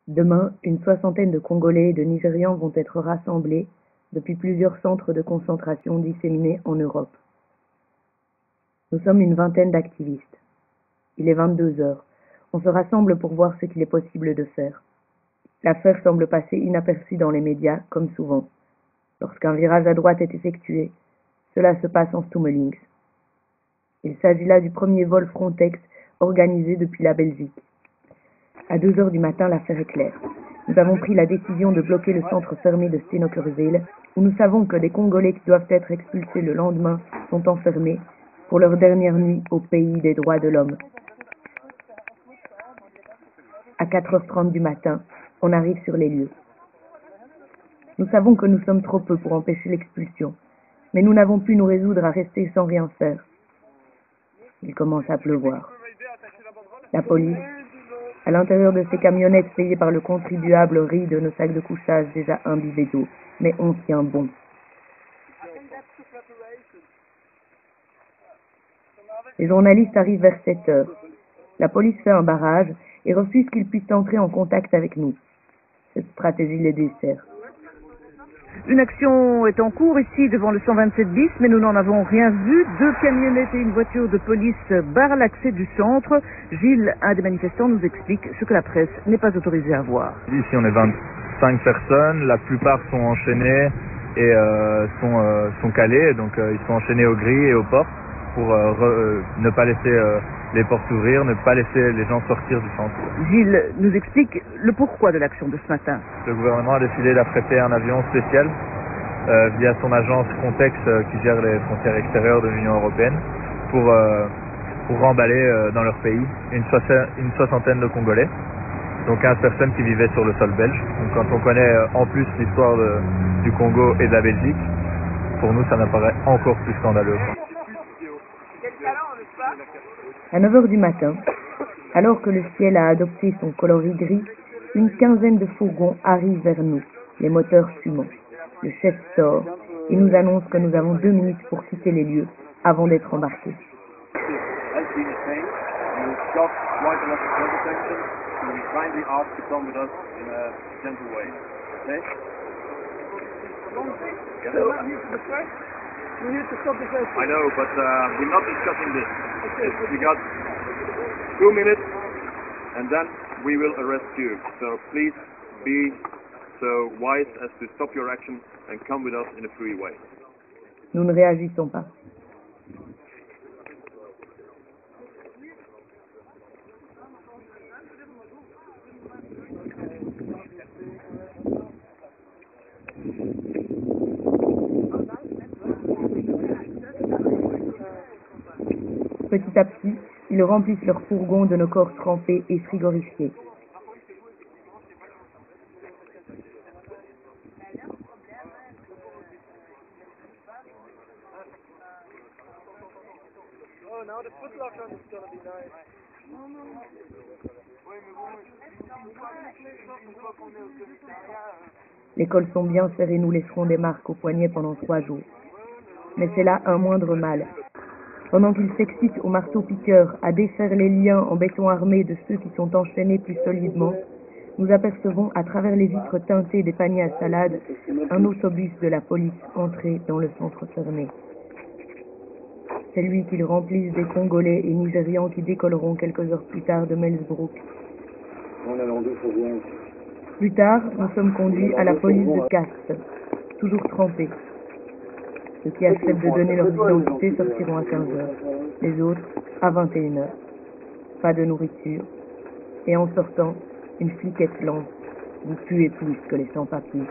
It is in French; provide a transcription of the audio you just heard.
Demain, une soixantaine de Congolais et de Nigérians vont être rassemblés depuis plusieurs centres de concentration disséminés en Europe. Nous sommes une vingtaine d'activistes. Il est 22 heures. On se rassemble pour voir ce qu'il est possible de faire. L'affaire semble passer inaperçue dans les médias, comme souvent. Lorsqu'un virage à droite est effectué, cela se passe en Stummelings. Il s'agit là du premier vol Frontex organisé depuis la Belgique. À 2 heures du matin, l'affaire est claire. Nous avons pris la décision de bloquer le centre fermé de Stenokerville, où nous savons que des Congolais qui doivent être expulsés le lendemain sont enfermés pour leur dernière nuit au pays des droits de l'homme. À 4h30 du matin, on arrive sur les lieux. Nous savons que nous sommes trop peu pour empêcher l'expulsion, mais nous n'avons pu nous résoudre à rester sans rien faire. Il commence à pleuvoir. La police, à l'intérieur de ces camionnettes payées par le contribuable, rit de nos sacs de couchage déjà imbibés d'eau, mais on tient bon. Les journalistes arrivent vers 7 heures. La police fait un barrage et refuse qu'ils puissent entrer en contact avec nous. Cette stratégie les dessert. Une action est en cours ici devant le 127 bis, mais nous n'en avons rien vu. 2 camionnettes et une voiture de police barrent l'accès du centre. Gilles, un des manifestants, nous explique ce que la presse n'est pas autorisée à voir. Ici, on est 25 personnes. La plupart sont enchaînés et sont calés. Donc, ils sont enchaînés aux grilles et aux portes pour ne pas laisser les portes s'ouvrir, ne pas laisser les gens sortir du centre. Gilles nous explique le pourquoi de l'action de ce matin. Le gouvernement a décidé d'affréter un avion spécial via son agence Frontex qui gère les frontières extérieures de l'Union européenne pour remballer dans leur pays une soixantaine de Congolais, donc 15 personnes qui vivaient sur le sol belge. Donc quand on connaît en plus l'histoire du Congo et de la Belgique, pour nous ça m'apparaît encore plus scandaleux. À 9 heures du matin, alors que le ciel a adopté son coloris gris, une quinzaine de fourgons arrivent vers nous, les moteurs fumant. Le chef sort et nous annonce que nous avons 2 minutes pour quitter les lieux avant d'être embarqués. I know, but we're not discussing this. Okay. We got 2 minutes, and then we will arrest you. So please be so wise as to stop your action and come with us in a free way. Nous ne réagissons pas. Petit à petit, ils remplissent leurs fourgons de nos corps trempés et frigorifiés. Les cols sont bien serrés, nous laisserons des marques au poignet pendant 3 jours. Mais c'est là un moindre mal. Pendant qu'ils s'excitent au marteau-piqueur à défaire les liens en béton armé de ceux qui sont enchaînés plus solidement, nous apercevons à travers les vitres teintées des paniers à salade un autobus de la police entrer dans le centre fermé. C'est lui qu'ils remplissent des Congolais et Nigérians qui décolleront quelques heures plus tard de Melsbrook. Plus tard, nous sommes conduits à la police de Castres, toujours trempés. Ceux qui acceptent de donner leur identité sortiront à 15 heures, les autres à 21 heures. Pas de nourriture. Et en sortant, une fliquette lance. Vous puez plus que les sans-papiers.